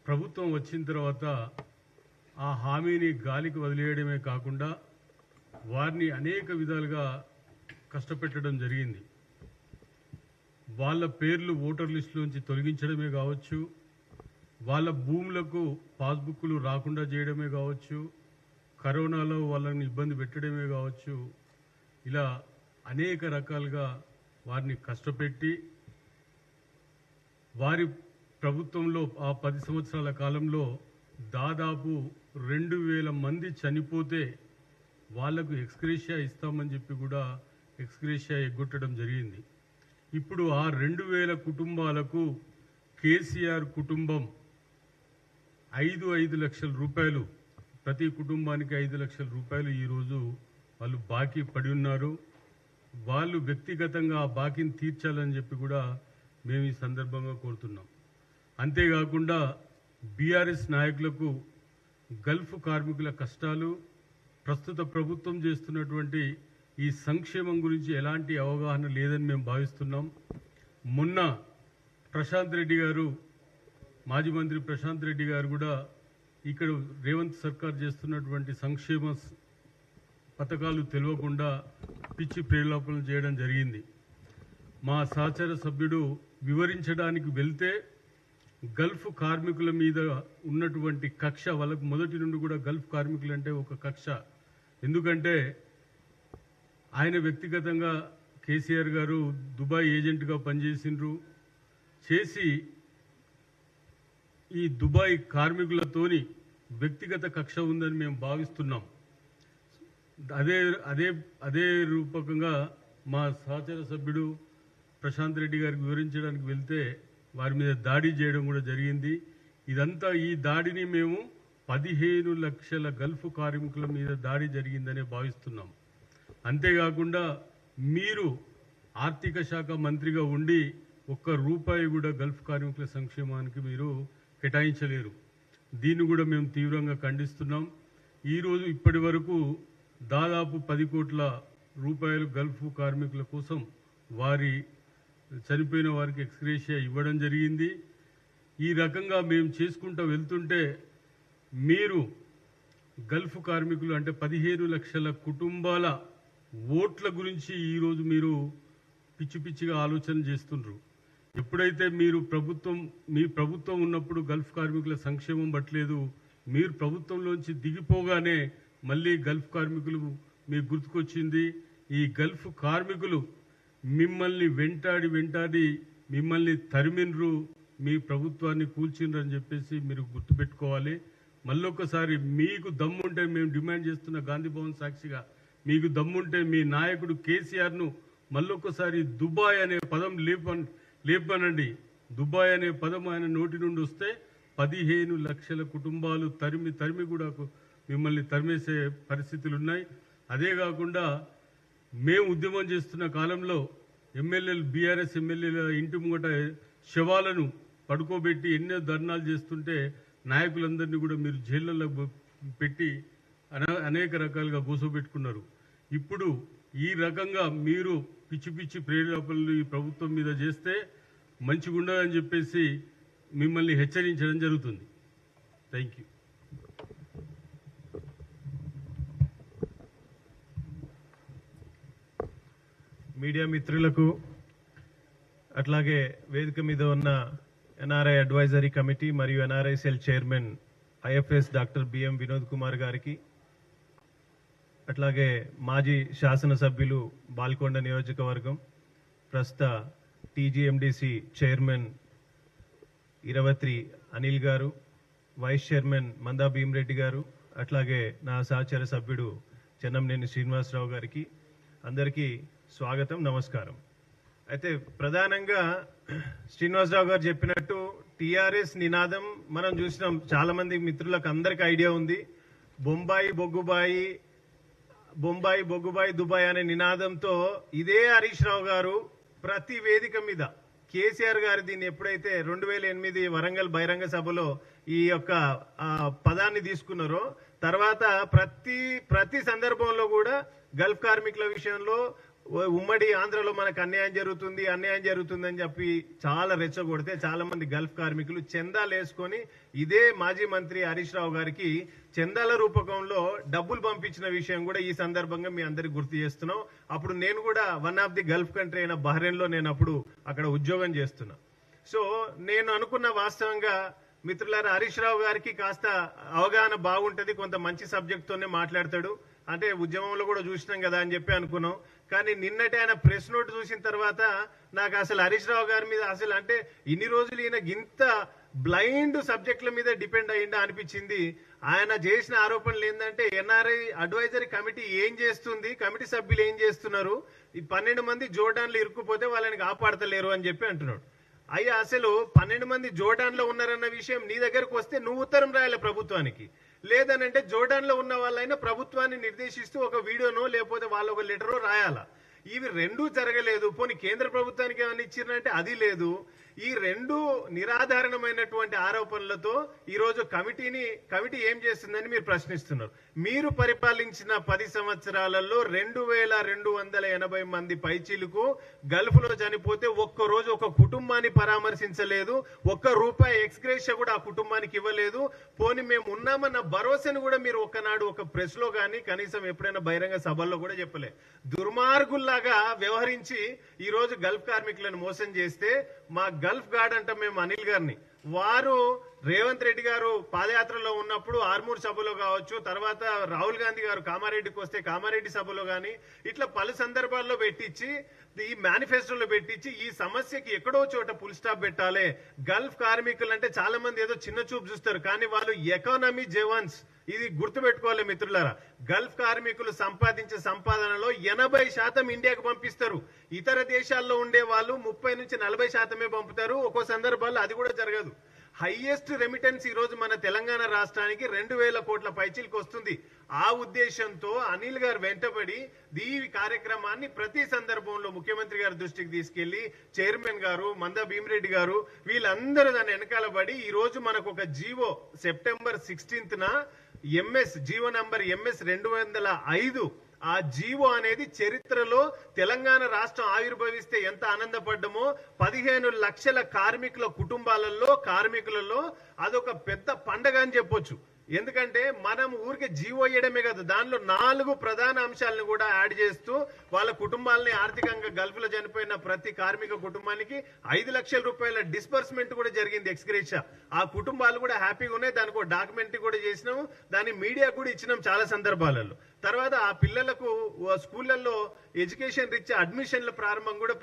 ప్రభుత్వం వచ్చిన తర్వాత ఆ హామీని గాలికి వదిలేయడమే కాకుండా వారిని అనేక విధాలుగా కష్టపెట్టడం జరిగింది. వాళ్ళ పేర్లు ఓటర్ లిస్టులోంచి తొలగించడమే కావచ్చు, వాళ్ళ భూములకు పాస్బుక్లు రాకుండా చేయడమే కావచ్చు, కరోనాలో వాళ్ళని ఇబ్బంది పెట్టడమే కావచ్చు, ఇలా అనేక రకాలుగా వారిని కష్టపెట్టి వారి ప్రభుత్వంలో ఆ 10 సంవత్సరాల కాలంలో దాదాపు 2000 మంది చనిపోతే వాళ్లకు ఎక్స్గ్రేషియా ఇస్తామని చెప్పి కూడా ఎక్స్గ్రేషియా ఎగ్గొట్టడం జరిగింది. ఇప్పుడు ఆ 2000 కుటుంబాలకు కేసీఆర్ కుటుంబం 5 లక్షల రూపాయలు, ప్రతి కుటుంబానికి 5 లక్షల రూపాయలు ఈరోజు వాళ్ళు బాకీ పడి ఉన్నారు. వాళ్ళు వ్యక్తిగతంగా ఆ బాకీని తీర్చాలని చెప్పి కూడా మేము ఈ సందర్భంగా కోరుతున్నాం. అంతేకాకుండా బీఆర్ఎస్ నాయకులకు గల్ఫ్ కార్మికుల కష్టాలు, ప్రస్తుత ప్రభుత్వం చేస్తున్నటువంటి ఈ సంక్షేమం గురించి ఎలాంటి అవగాహన లేదని మేము భావిస్తున్నాం. మొన్న ప్రశాంత్ రెడ్డి గారు, మాజీ మంత్రి ప్రశాంత్ రెడ్డి గారు కూడా ఇక్కడ రేవంత్ సర్కార్ చేస్తున్నటువంటి సంక్షేమ పథకాలు తెలియకుండా పిచ్చి ప్రేలాపనలు చేయడం జరిగింది. మా సహచర సభ్యుడు వివరించడానికి వెళ్తే గల్ఫ్ కార్మికుల మీద ఉన్నటువంటి కక్ష, వాళ్ళకు మొదటి నుండి కూడా గల్ఫ్ కార్మికులు అంటే ఒక కక్ష. ఎందుకంటే ఆయన వ్యక్తిగతంగా కేసీఆర్ గారు దుబాయ్ ఏజెంట్గా పనిచేసిండ్రు, చేసి ఈ దుబాయ్ కార్మికులతోని వ్యక్తిగత కక్ష ఉందని మేము భావిస్తున్నాం. అదే అదే అదే రూపకంగా మా సహచర సభ్యుడు ప్రశాంత్ రెడ్డి గారికి వివరించడానికి వెళ్తే వారి మీద దాడి చేయడం కూడా జరిగింది. ఇదంతా, ఈ దాడిని మేము 15 లక్షల గల్ఫ్ కార్మికుల మీద దాడి జరిగిందనే భావిస్తున్నాం. అంతేకాకుండా మీరు ఆర్థిక శాఖ మంత్రిగా ఉండి ఒక్క రూపాయి కూడా గల్ఫ్ కార్మికుల సంక్షేమానికి మీరు కేటాయించలేరు. దీన్ని కూడా మేము తీవ్రంగా ఖండిస్తున్నాం. ఈరోజు ఇప్పటి వరకు దాదాపు 10 కోట్ల రూపాయలు గల్ఫ్ కార్మికుల కోసం వారి చనిపోయిన వారికి ఎక్స్గ్రేషియా ఇవ్వడం జరిగింది. ఈ రకంగా మేము చేసుకుంటూ వెళ్తుంటే మీరు గల్ఫ్ కార్మికులు అంటే 15 లక్షల కుటుంబాల ఓట్ల గురించి ఈరోజు మీరు పిచ్చి పిచ్చిగా ఆలోచన చేస్తుండ్రు. ఎప్పుడైతే మీ ప్రభుత్వం ఉన్నప్పుడు గల్ఫ్ కార్మికుల సంక్షేమం పట్టలేదు, మీరు ప్రభుత్వంలోంచి దిగిపోగానే మళ్ళీ గల్ఫ్ కార్మికులు మీకు గుర్తుకొచ్చింది. ఈ గల్ఫ్ కార్మికులు మిమ్మల్ని వెంటాడి మిమ్మల్ని తరిమిన్రు, మీ ప్రభుత్వాన్ని కూల్చిండ్రు అని చెప్పేసి మీరు గుర్తుపెట్టుకోవాలి. మళ్ళొక్కసారి మీకు దమ్ముంటే మేము డిమాండ్ చేస్తున్న గాంధీ భవన్ సాక్షిగా మీకు దమ్ముంటే మీ నాయకుడు కేసీఆర్ను మళ్ళొక్కసారి దుబాయ్ అనే పదం లేపనండి. దుబాయ్ అనే పదం ఆయన నోటి నుండి వస్తే 15 లక్షల కుటుంబాలు తరిమి కూడా మిమ్మల్ని తరిమేసే పరిస్థితులు ఉన్నాయి. అదే కాకుండా మేము ఉద్యమం చేస్తున్న కాలంలో బీఆర్ఎస్ ఎమ్మెల్యేల ఇంటి ముంగట శవాలను పడుకోబెట్టి ఎన్నో ధర్నాలు చేస్తుంటే నాయకులందరినీ కూడా మీరు జైళ్ళలో పెట్టి అనేక రకాలుగా కూసోబెట్టుకున్నారు. ఇప్పుడు ఈ రకంగా మీరు పిచ్చి పిచ్చి ప్రేరేపణలు ఈ ప్రభుత్వం మీద చేస్తే మంచిగా ఉండదని చెప్పేసి మిమ్మల్ని హెచ్చరించడం జరుగుతుంది. Thank you. మీడియా మిత్రులకు అట్లాగే వేదిక మీద ఉన్న ఎన్ఆర్ఐ అడ్వైజరీ కమిటీ మరియు NRI cell chairman IFS doctor BM Vinod Kumar గారికి, అట్లాగే మాజీ శాసనసభ్యులు బాల్కొండ నియోజకవర్గం ప్రస్తుత టీజీఎండిసి చైర్మన్ ఇరవత్రి అనిల్ గారు, వైస్ చైర్మన్ మందా భీమరెడ్డి గారు, అట్లాగే నా సహచర సభ్యుడు చెన్నంనేని శ్రీనివాసరావు గారికి అందరికీ స్వాగతం, నమస్కారం. అయితే ప్రధానంగా శ్రీనివాసరావు గారు చెప్పినట్టు టీఆర్ఎస్ నినాదం మనం చూసినాం. చాలా మంది మిత్రులకు అందరికి ఐడియా ఉంది. బొంబాయి బొగ్గుబాయి దుబాయ్ అనే నినాదంతో ఇదే హరీష్ రావు గారు ప్రతి వేదిక మీద కేసీఆర్ గారు దీన్ని ఎప్పుడైతే 2008 వరంగల్ బహిరంగ సభలో ఈ యొక్క పదాన్ని తీసుకున్నారో తర్వాత ప్రతి సందర్భంలో కూడా గల్ఫ్ కార్మికుల విషయంలో ఉమ్మడి ఆంధ్రలో మనకు అన్యాయం జరుగుతుంది అని చెప్పి చాలా రెచ్చగొడితే చాలా మంది గల్ఫ్ కార్మికులు చందాలు వేసుకొని ఇదే మాజీ మంత్రి హరీష్ రావు గారికి చందాల రూపకంలో డబ్బులు పంపించిన విషయం కూడా ఈ సందర్భంగా మీ అందరికి గుర్తు చేస్తున్నాం. అప్పుడు నేను కూడా one of the Gulf country అయిన బహ్రెయిన్ లో నేను అప్పుడు అక్కడ ఉద్యోగం చేస్తున్నా. సో నేను అనుకున్న వాస్తవంగా మిత్రులారా హరీష్ రావు గారికి కాస్త అవగాహన బాగుంటది, కొంత మంచి సబ్జెక్ట్ తోనే మాట్లాడతాడు, అంటే ఉద్యమంలో కూడా చూసినాం కదా అని చెప్పి అనుకున్నాం. కానీ నిన్నటి ఆయన ప్రెస్ నోట్ చూసిన తర్వాత నాకు అసలు హరీష్ రావు గారి మీద అసలు అంటే ఇన్ని రోజులు ఈయన ఇంత బ్లైండ్ సబ్జెక్టుల మీద డిపెండ్ అయ్యిందా అనిపించింది. ఆయన చేసిన ఆరోపణలు ఏంటంటే ఎన్ఆర్ఐ అడ్వైజరీ కమిటీ ఏం చేస్తుంది, కమిటీ సభ్యులు ఏం చేస్తున్నారు, ఈ 12 మంది జోర్డాన్లు ఇరుక్కుపోతే వాళ్ళని కాపాడతలేరు అని చెప్పి అంటున్నాడు. అయ్యా అసలు 12 మంది జోర్డాన్ లో ఉన్నారన్న విషయం నీ దగ్గరకు వస్తే నువ్వు ఉత్తరం రాయాలి ప్రభుత్వానికి, లేదనంటే జోర్డాన్ లో ఉన్న వాళ్ళైనా ప్రభుత్వాన్ని నిర్దేశిస్తూ ఒక వీడియోనో లేకపోతే వాళ్ళ ఒక లెటరో రాయాలా. ఇవి రెండూ జరగలేదు. పోనీ కేంద్ర ప్రభుత్వానికి ఏమైనా ఇచ్చిరంటే అది లేదు. ఈ రెండు నిరాధారణమైనటువంటి ఆరోపణలతో ఈరోజు కమిటీ ఏం చేస్తుందని మీరు ప్రశ్నిస్తున్నారు. మీరు పరిపాలించిన 10 సంవత్సరాలలో 2280 మంది పైచీలకు గల్ఫ్ లో చనిపోతే ఒక్కరోజు ఒక కుటుంబాన్ని పరామర్శించలేదు, ₹1 ఎక్స్గ్రేషియా కూడా ఆ కుటుంబానికి ఇవ్వలేదు. పోనీ మేము ఉన్నామన్న భరోసాను కూడా మీరు ఒక్కనాడు ఒక ప్రెస్ లో గానీ కనీసం ఎప్పుడైనా బహిరంగ సభల్లో కూడా చెప్పలే. దుర్మార్గుల్లాగా వ్యవహరించి ఈ రోజు గల్ఫ్ కార్మికులను మోసం చేస్తే మా గల్ఫ్ గార్డ్ అంట మేము అనిల్ గారిని, వారు రేవంత్ రెడ్డి గారు పాదయాత్రలో ఉన్నప్పుడు ఆర్మూర్ సభలో కావచ్చు, తర్వాత రాహుల్ గాంధీ గారు కామారెడ్డికి వస్తే కామారెడ్డి సభలో గాని ఇట్లా పలు సందర్భాల్లో పెట్టించి ఈ మేనిఫెస్టోలో పెట్టించి ఈ సమస్యకి ఎక్కడో చోట ఫుల్ స్టాప్ పెట్టాలి. గల్ఫ్ కార్మికులు అంటే చాలా మంది ఏదో చిన్న చూపు చూస్తారు, కానీ వాళ్ళు ఎకానమీ జవాన్స్. ఇది గుర్తుపెట్టుకోవాలి మిత్రులారా. గల్ఫ్ కార్మికులు సంపాదించే సంపాదనలో 80% ఇండియాకు పంపిస్తారు. ఇతర దేశాల్లో ఉండే వాళ్ళు 30 నుంచి 40% పంపుతారు. ఒక్కో సందర్భాల్లో అది కూడా జరగదు. హైయెస్ట్ రెమిటెన్స్ ఈ రోజు మన తెలంగాణ రాష్ట్రానికి 2000 కోట్ల పైచీలకు వస్తుంది. ఆ ఉద్దేశంతో అనిల్ గారు వెంటబడి ఈ కార్యక్రమాన్ని ప్రతి సందర్భంలో ముఖ్యమంత్రి గారి దృష్టికి తీసుకెళ్లి చైర్మన్ గారు మందా భీమిరెడ్డి గారు వీళ్ళందరూ దాన్ని వెనకాల పడి ఈ రోజు మనకు ఒక జీవో సెప్టెంబర్ 16న జీవో నంబర్ MS 205 ఆ జీవో అనేది చరిత్రలో తెలంగాణ రాష్ట్రం ఆవిర్భవిస్తే ఎంత ఆనందపడ్డమో 15 లక్షల కార్మికుల కార్మికులలో అదొక పెద్ద పండగ అని చెప్పొచ్చు. ఎందుకంటే మనం ఊరికే జీవో ఇవ్వడమే కాదు, దానిలో 4 ప్రధాన అంశాలను కూడా యాడ్ చేస్తూ వాళ్ళ కుటుంబాలని ఆర్థికంగా గల్ఫ్లో చనిపోయిన ప్రతి కార్మిక కుటుంబానికి 5 లక్షల రూపాయల డిస్బర్స్మెంట్ కూడా జరిగింది ఎక్స్గ్రేషియా. ఆ కుటుంబాలు కూడా హ్యాపీగా ఉన్నాయి. దానికి ఒక డాక్యుమెంటరీ కూడా చేసినాము, దాన్ని మీడియా కూడా ఇచ్చినాం చాలా సందర్భాలలో. తర్వాత ఆ పిల్లలకు స్కూళ్లలో ఎడ్యుకేషన్ రీత్యా అడ్మిషన్ల ప్రారంభం కూడా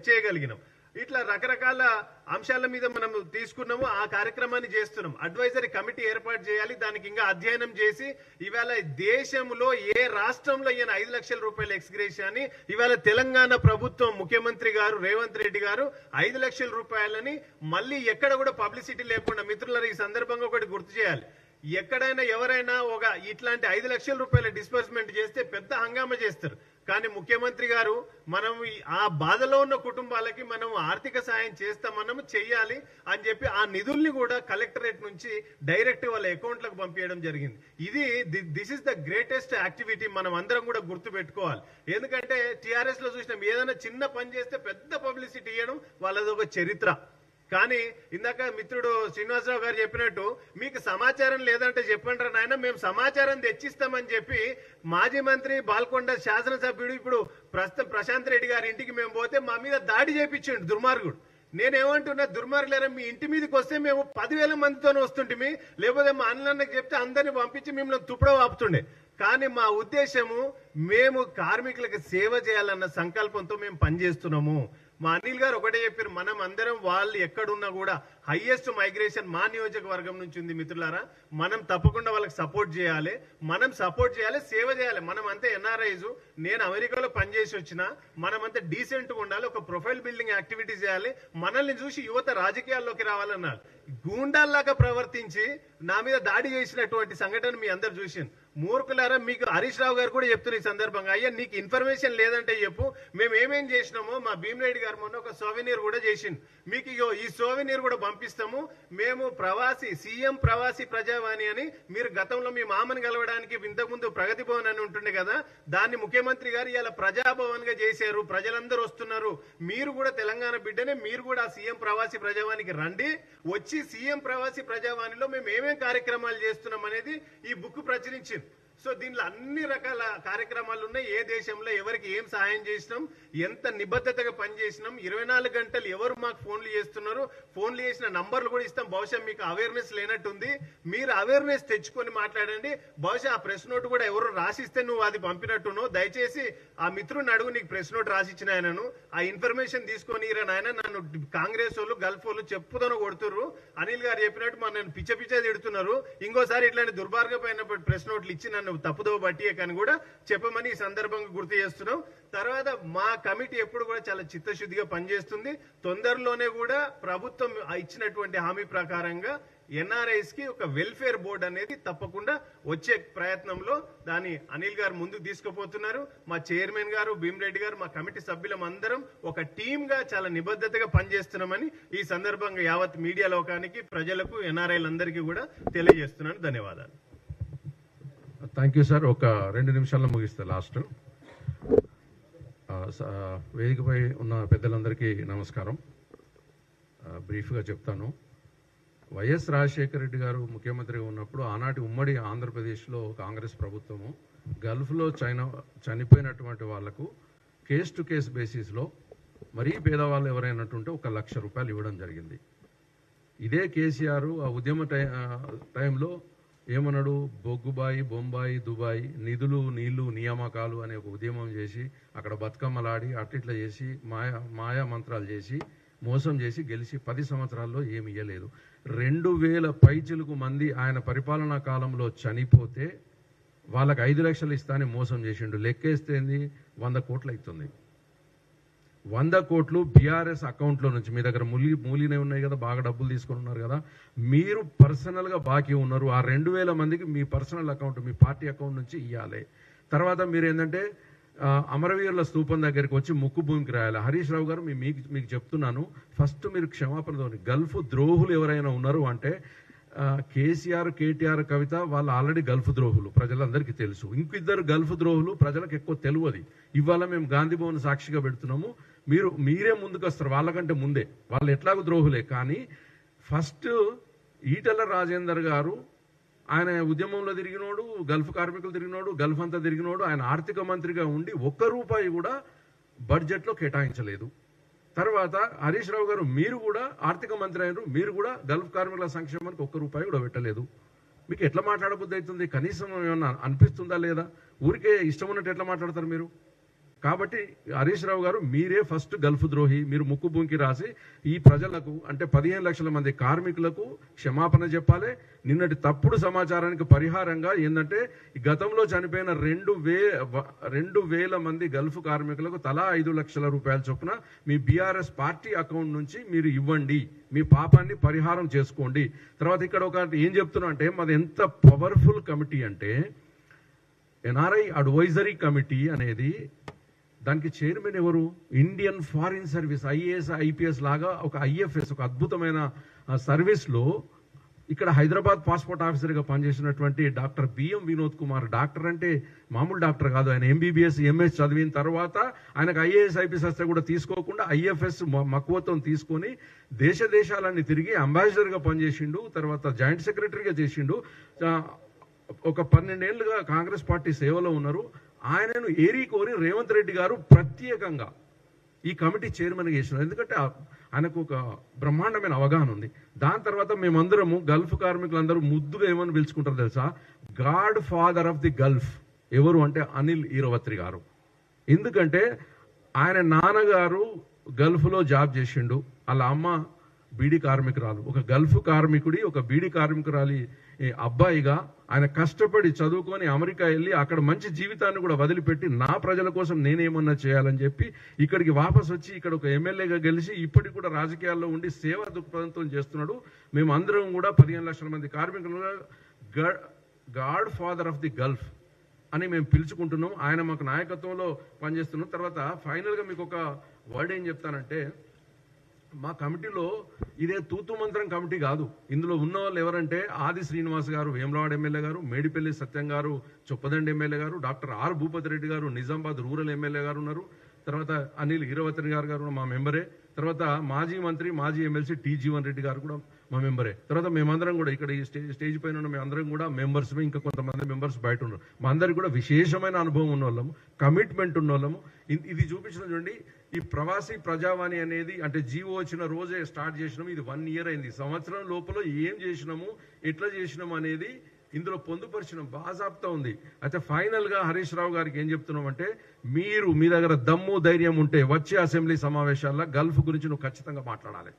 చేయగలిగినాం. ఇట్లా రకరకాల అంశాల మీద మనం తీసుకున్నాము, ఆ కార్యక్రమాన్ని చేస్తున్నాం. అడ్వైజరీ కమిటీ ఏర్పాటు చేయాలి, దానికి ఇంకా అధ్యయనం చేసి ఇవాళ దేశంలో ఏ రాష్ట్రంలో ఈయన 5 లక్షల రూపాయల ఎక్స్గ్రేషియాని ఇవాళ తెలంగాణ ప్రభుత్వం ముఖ్యమంత్రి గారు రేవంత్ రెడ్డి గారు 5 లక్షల రూపాయలని మళ్ళీ ఎక్కడ కూడా పబ్లిసిటీ లేకుండా, మిత్రులారా ఈ సందర్భంగా ఒకటి గుర్తు చేయాలి, ఎక్కడైనా ఎవరైనా ఒక ఇట్లాంటి 5 లక్షల రూపాయల డిస్బర్స్మెంట్ చేస్తే పెద్ద హంగామా చేస్తారు. కానీ ముఖ్యమంత్రి గారు మనం ఆ బాధలో ఉన్న కుటుంబాలకి మనం ఆర్థిక సాయం చేస్తామన్నాము, చెయ్యాలి అని చెప్పి ఆ నిధుల్ని కూడా కలెక్టరేట్ నుంచి డైరెక్ట్ వాళ్ళ అకౌంట్లకు పంపించడం జరిగింది. This is the greatest activity మనం అందరం కూడా గుర్తు పెట్టుకోవాలి. ఎందుకంటే టీఆర్ఎస్ లో చూసినాం, ఏదైనా చిన్న పని చేస్తే పెద్ద పబ్లిసిటీ ఇవ్వడం వాళ్ళది ఒక చరిత్ర. కానీ ఇందాక మిత్రుడు శ్రీనివాసరావు గారు చెప్పినట్టు మీకు సమాచారం లేదంటే చెప్పండి రా నాయన, మేము సమాచారం తెచ్చిస్తామని చెప్పి మాజీ మంత్రి బాల్కొండ శాసనసభ్యుడు ఇప్పుడు ప్రస్తుతం ప్రశాంత్ రెడ్డి గారి ఇంటికి మేము పోతే మా మీద దాడి చేపించండి దుర్మార్గుడు. నేనేమంటున్నా, దుర్మార్గులేరా మీ ఇంటి మీదకి వస్తే మేము 10,000 మందితోనే వస్తుంటిమి, లేకపోతే మా అన్నకి చెప్తే అందరిని పంపించి మిమ్మల్ని తుప్పడ ఆపుతుండే. కానీ మా ఉద్దేశము మేము కార్మికులకు సేవ చేయాలన్న సంకల్పంతో మేము పనిచేస్తున్నాము. మా అనిల్ గారు ఒకటే చెప్పారు, మనం అందరం వాళ్ళు ఎక్కడున్నా కూడా హైయెస్ట్ మైగ్రేషన్ మా నియోజకవర్గం నుంచి ఉంది మిత్రులారా, మనం తప్పకుండా వాళ్ళకి సపోర్ట్ చేయాలి, సేవ చేయాలి. మనం అంతే ఎన్ఆర్ఐస్, నేను అమెరికాలో పనిచేసి వచ్చిన, మనమంతా డీసెంట్గా ఉండాలి, ఒక ప్రొఫైల్ బిల్డింగ్ యాక్టివిటీ చేయాలి, మనల్ని చూసి యువత రాజకీయాల్లోకి రావాలన్నారు. గూండాల్లాగా ప్రవర్తించి నా మీద దాడి చేసినటువంటి సంఘటన మీ అందరు చూసింది. మూర్ఖులారా, మీకు హరీష్ రావు గారు కూడా చెప్తున్న ఈ సందర్భంగా, అయ్యా నీకు ఇన్ఫర్మేషన్ లేదంటే చెప్పు, మేము ఏమేం చేసినామో మా భీమిరెడ్డి గారు మొన్న ఒక సోవెనీర్ కూడా చేసింది, మీకు ఈ సోవెనీర్ కూడా పంపిస్తాము. మేము సీఎం ప్రవాసీ ప్రజావాణి అని, మీరు గతంలో మీ మామని కలవడానికి ఇంతకుముందు ప్రగతి భవన్ అని ఉంటుండే కదా, దాన్ని ముఖ్యమంత్రి గారు ఇలా ప్రజాభవన్ గా చేశారు, ప్రజలందరూ వస్తున్నారు, మీరు కూడా తెలంగాణ బిడ్డనే, మీరు కూడా సీఎం ప్రవాసీ ప్రజావానికి రండి, వచ్చి సీఎం ప్రవాసీ ప్రజావాణిలో మేము ఏమేం కార్యక్రమాలు చేస్తున్నాం అనేది ఈ బుక్ ప్రచురించింది. సో దీనిలో అన్ని రకాల కార్యక్రమాలు ఉన్నాయి, ఏ దేశంలో ఎవరికి ఏం సహాయం చేసినాం, ఎంత నిబద్ధతగా పనిచేసినాం, 24 గంటలు ఎవరు మాకు ఫోన్లు చేస్తున్నారు, ఫోన్లు చేసిన నంబర్లు కూడా ఇస్తాం. బహుశా మీకు అవేర్నెస్ లేనట్టుంది, మీరు అవేర్నెస్ తెచ్చుకొని మాట్లాడండి. బహుశా ఆ ప్రెస్ నోట్ కూడా ఎవరు రాసిస్తే నువ్వు అది పంపినట్టును, దయచేసి ఆ మిత్రుని అడుగు, నీకు ప్రెస్ నోట్ రాసిచ్చిన ఆయనను ఆ ఇన్ఫర్మేషన్ తీసుకొని నాయన నన్ను కాంగ్రెస్ వాళ్ళు గల్ఫ్ వాళ్ళు చెప్పుదోనో కొడుతుర్రు, అనిల్ గారు చెప్పినట్టు మన నన్ను పిచ్చ తిడుతున్నారు, ఇంకోసారి ఇట్లాంటి దుర్మార్గమైన ప్రెస్ నోట్లు ఇచ్చి నన్ను తప్పుదో బట్టియే కానీ కూడా చెప్పమని ఈ సందర్భంగా గుర్తు చేస్తున్నాం. తర్వాత మా కమిటీ ఎప్పుడు కూడా చాలా చిత్తశుద్ధిగా పనిచేస్తుంది. తొందరలోనే కూడా ప్రభుత్వం ఇచ్చినటువంటి హామీ ప్రకారంగా ఎన్ఆర్ఐస్ కి ఒక వెల్ఫేర్ బోర్డు అనేది తప్పకుండా వచ్చే ప్రయత్నంలో దాన్ని అనిల్ గారు ముందుకు తీసుకుపోతున్నారు. మా చైర్మన్ గారు, భీమిరెడ్డి గారు, మా కమిటీ సభ్యులం అందరం ఒక టీమ్ గా చాలా నిబద్ధతగా పనిచేస్తున్నామని ఈ సందర్భంగా యావత్ మీడియా లోకానికి, ప్రజలకు, ఎన్ఆర్ఐలందరికీ కూడా తెలియజేస్తున్నాను. ధన్యవాదాలు. Thank you sir. ఒక 2 నిమిషాల్లో ముగిస్తే లాస్ట్. వేదికపై ఉన్న పెద్దలందరికీ నమస్కారం. బ్రీఫ్గా చెప్తాను. వైఎస్ రాజశేఖర రెడ్డి గారు ముఖ్యమంత్రిగా ఉన్నప్పుడు ఆనాటి ఉమ్మడి ఆంధ్రప్రదేశ్లో కాంగ్రెస్ ప్రభుత్వము గల్ఫ్లో చనిపోయినటువంటి వాళ్లకు కేస్ టు కేస్ బేసిస్లో మరీ పేదవాళ్ళు ఎవరైనా ఉంటే 1 లక్ష రూపాయలు ఇవ్వడం జరిగింది. ఇదే కేసీఆర్ ఆ ఉద్యమ టైంలో ఏమన్నాడు, బొగ్గుబాయి, బొంబాయి, దుబాయ్, నిధులు, నీళ్లు, నియామకాలు అనే ఒక ఉద్యమం చేసి అక్కడ బతుకమ్మలాడి అట్టిట్లా చేసి మాయా మంత్రాలు చేసి మోసం చేసి గెలిచి 10 సంవత్సరాల్లో ఏమి ఇయ్యలేదు. 2000 పైచిలకు మంది ఆయన పరిపాలనా కాలంలో చనిపోతే వాళ్ళకి 5 లక్షలు ఇస్తానని మోసం చేసిండు. లెక్కేస్తేంది 100 కోట్లు అవుతుంది. 100 కోట్లు బీఆర్ఎస్ అకౌంట్లో నుంచి మీ దగ్గర మూలినే ఉన్నాయి కదా, బాగా డబ్బులు తీసుకొని ఉన్నారు కదా, మీరు పర్సనల్గా బాకీ ఉన్నారు. ఆ 2000 మందికి మీ పర్సనల్ అకౌంట్, మీ పార్టీ అకౌంట్ నుంచి ఇవ్వాలి. తర్వాత మీరు ఏంటంటే అమరవీరుల స్తూపం దగ్గరికి వచ్చి ముక్కు భూమికి రాయాలి. హరీష్ రావు గారు మీకు చెప్తున్నాను, ఫస్ట్ మీరు క్షమాపణతోని గల్ఫ్ ద్రోహులు ఎవరైనా ఉన్నారు అంటే కేసీఆర్, కేటీఆర్, కవిత వాళ్ళు ఆల్రెడీ గల్ఫ్ ద్రోహులు, ప్రజలందరికీ తెలుసు. ఇంకిద్దరు గల్ఫ్ ద్రోహులు ప్రజలకు ఎక్కువ తెలియదు. ఇవాళ మేము గాంధీ భవన్ సాక్షిగా పెడుతున్నాము, మీరే ముందుకు వస్తారు వాళ్ళకంటే ముందే. వాళ్ళు ఎట్లాగో ద్రోహులే. కానీ ఫస్ట్ ఈటెల రాజేందర్ గారు ఆయన ఉద్యమంలో తిరిగినోడు, గల్ఫ్ కార్మికులు తిరిగినోడు, గల్ఫ్ అంతా తిరిగినోడు. ఆయన ఆర్థిక మంత్రిగా ఉండి ₹1 కూడా బడ్జెట్లో కేటాయించలేదు. తర్వాత హరీష్ రావు గారు మీరు కూడా ఆర్థిక మంత్రి అయినారు, మీరు కూడా గల్ఫ్ కార్మికుల సంక్షేమానికి ₹1 కూడా పెట్టలేదు. మీకు ఎట్లా మాట్లాడబుద్ధి అవుతుంది? కనీసం ఏమన్నా అనిపిస్తుందా లేదా? ఊరికే ఇష్టం ఉన్నట్టు ఎట్లా మాట్లాడతారు మీరు? కాబట్టి హరీష్ రావు గారు మీరే ఫస్ట్ గల్ఫ్ ద్రోహి. మీరు ముక్కు బుంకి రాసి ఈ ప్రజలకు అంటే 15 లక్షల మంది కార్మికులకు క్షమాపణ చెప్పాలి. నిన్నటి తప్పుడు సమాచారానికి పరిహారంగా ఏంటంటే గతంలో చనిపోయిన 2,000 మంది గల్ఫ్ కార్మికులకు తలా ₹5 లక్షల చొప్పున మీ బీఆర్ఎస్ పార్టీ అకౌంట్ నుంచి మీరు ఇవ్వండి, మీ పాపాన్ని పరిహారం చేసుకోండి. తర్వాత ఇక్కడ ఒక ఏం చెప్తున్నా అంటే మాది ఎంత పవర్ఫుల్ కమిటీ అంటే ఎన్ఆర్ఐ అడ్వైజరీ కమిటీ అనేది, దానికి చైర్మన్ ఎవరు? Indian foreign service, IAS IPS లాగా ఒక ఐఎఫ్ఎస్, ఒక అద్భుతమైన సర్వీస్లో ఇక్కడ హైదరాబాద్ పాస్పోర్ట్ ఆఫీసర్గా పనిచేసినటువంటి doctor BM Vinod Kumar. Doctor అంటే మామూలు డాక్టర్ కాదు, ఆయన ఎంబీబీఎస్ ఎంఎస్ చదివిన తర్వాత ఆయనకు ఐఏఎస్ ఐపీఎస్ వస్తే కూడా తీసుకోకుండా ఐఎఫ్ఎస్ మక్కువతో తీసుకొని దేశాలన్నీ తిరిగి అంబాసిడర్గా పనిచేసిండు. తర్వాత జాయింట్ సెక్రటరీగా చేసిండు. ఒక 12 ఏళ్ళుగా కాంగ్రెస్ పార్టీ సేవలో ఉన్నారు. ఆయనను ఏరి కోరి రేవంత్ రెడ్డి గారు ప్రత్యేకంగా ఈ కమిటీ చైర్మన్గా చేసినారు. ఎందుకంటే ఆయనకు ఒక బ్రహ్మాండమైన అవగాహన ఉంది. దాని తర్వాత మేమందరము గల్ఫ్ కార్మికులందరూ ముద్దుగా ఏమని పిలుచుకుంటారు తెలుసా? God father of the Gulf. ఎవరు అంటే అనిల్ ఈరవత్రి గారు. ఎందుకంటే ఆయన నాన్నగారు గల్ఫ్లో జాబ్ చేసిండు, వాళ్ళ అమ్మ బీడీ కార్మికురాలు. ఒక గల్ఫ్ కార్మికుడి, ఒక బీడీ కార్మికురాలి అబ్బాయిగా ఆయన కష్టపడి చదువుకొని అమెరికా వెళ్ళి అక్కడ మంచి జీవితాన్ని కూడా వదిలిపెట్టి నా ప్రజల కోసం నేనేమన్నా చేయాలని చెప్పి ఇక్కడికి వాపస్ వచ్చి ఇక్కడ ఒక ఎమ్మెల్యేగా గెలిచి ఇప్పటికి కూడా రాజకీయాల్లో ఉండి సేవా దృక్పథంతో చేస్తున్నాడు. మేమందరం కూడా 15 లక్షల మంది కార్మికులుగా God father of the Gulf అని మేము పిలుచుకుంటున్నాం. ఆయన మాకు నాయకత్వంలో పనిచేస్తున్నాం. తర్వాత ఫైనల్గా మీకు ఒక వర్డ్ ఏం చెప్తానంటే, మా కమిటీలో ఇదే తూతు మంత్రం కమిటీ కాదు. ఇందులో ఉన్న వాళ్ళు ఎవరంటే ఆది శ్రీనివాస్ గారు వేములవాడ ఎమ్మెల్యే గారు, మేడిపల్లి సత్యం గారు చొప్పదండి ఎమ్మెల్యే గారు, డాక్టర్ ఆర్ భూపతి రెడ్డి గారు నిజామాబాద్ రూరల్ ఎమ్మెల్యే గారు ఉన్నారు. తర్వాత అనిల్ ఈరవత్రి గారు మా మెంబరే. తర్వాత మాజీ మంత్రి, మాజీ ఎమ్మెల్సీ టి జీవన్ రెడ్డి గారు కూడా మా మెంబరే. తర్వాత మేమందరం కూడా ఇక్కడ ఈ స్టేజ్ పైన ఉన్న మేమందరం కూడా మెంబర్స్, ఇంకా కొంతమంది మెంబర్స్ బయట ఉన్నారు. మా అందరికి కూడా విశేషమైన అనుభవం ఉన్న వాళ్ళము, కమిట్మెంట్ ఉన్న వాళ్ళము. ఇది చూపించిన చూడండి, ఈ ప్రవాసీ ప్రజావాణి అనేది అంటే జీవో వచ్చిన రోజే స్టార్ట్ చేసినాము. ఇది 1 ఇయర్ అయింది. సంవత్సరం లోపల ఏం చేసినాము, ఎట్లా చేసినాము అనేది ఇందులో పొందుపరిచిన బాజాప్తా ఉంది. అయితే ఫైనల్గా హరీష్ రావు గారికి ఏం చెప్తున్నామంటే, మీ దగ్గర దమ్ము ధైర్యం ఉంటే వచ్చే అసెంబ్లీ సమావేశాల్లో గల్ఫ్ గురించి నువ్వు ఖచ్చితంగా మాట్లాడాలి,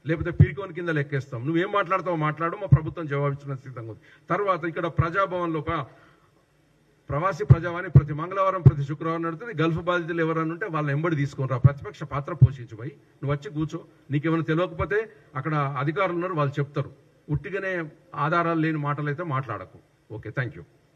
లేకపోతే పీరికోని కింద లెక్కేస్తాం. నువ్వేం మాట్లాడతావో మాట్లాడు, మా ప్రభుత్వం జవాబిచ్చిన సిద్ధంగా ఉంది. తర్వాత ఇక్కడ ప్రజాభవన్లో ప్రవాసీ ప్రజావాణి ప్రతి మంగళవారం, ప్రతి శుక్రవారం నడుతుంది. గల్ఫ్ బాధితులు ఎవరన్నా ఉంటే వాళ్ళ ఎంబడి తీసుకుని ప్రతిపక్ష పాత్ర పోషించు పోయి, నువ్వు వచ్చి కూర్చో. నీకేమైనా తెలియకపోతే అక్కడ అధికారులు ఉన్నారు, వాళ్ళు చెప్తారు. ఉట్టిగానే ఆధారాలు లేని మాటలు అయితే మాట్లాడకు. Okay, thank you.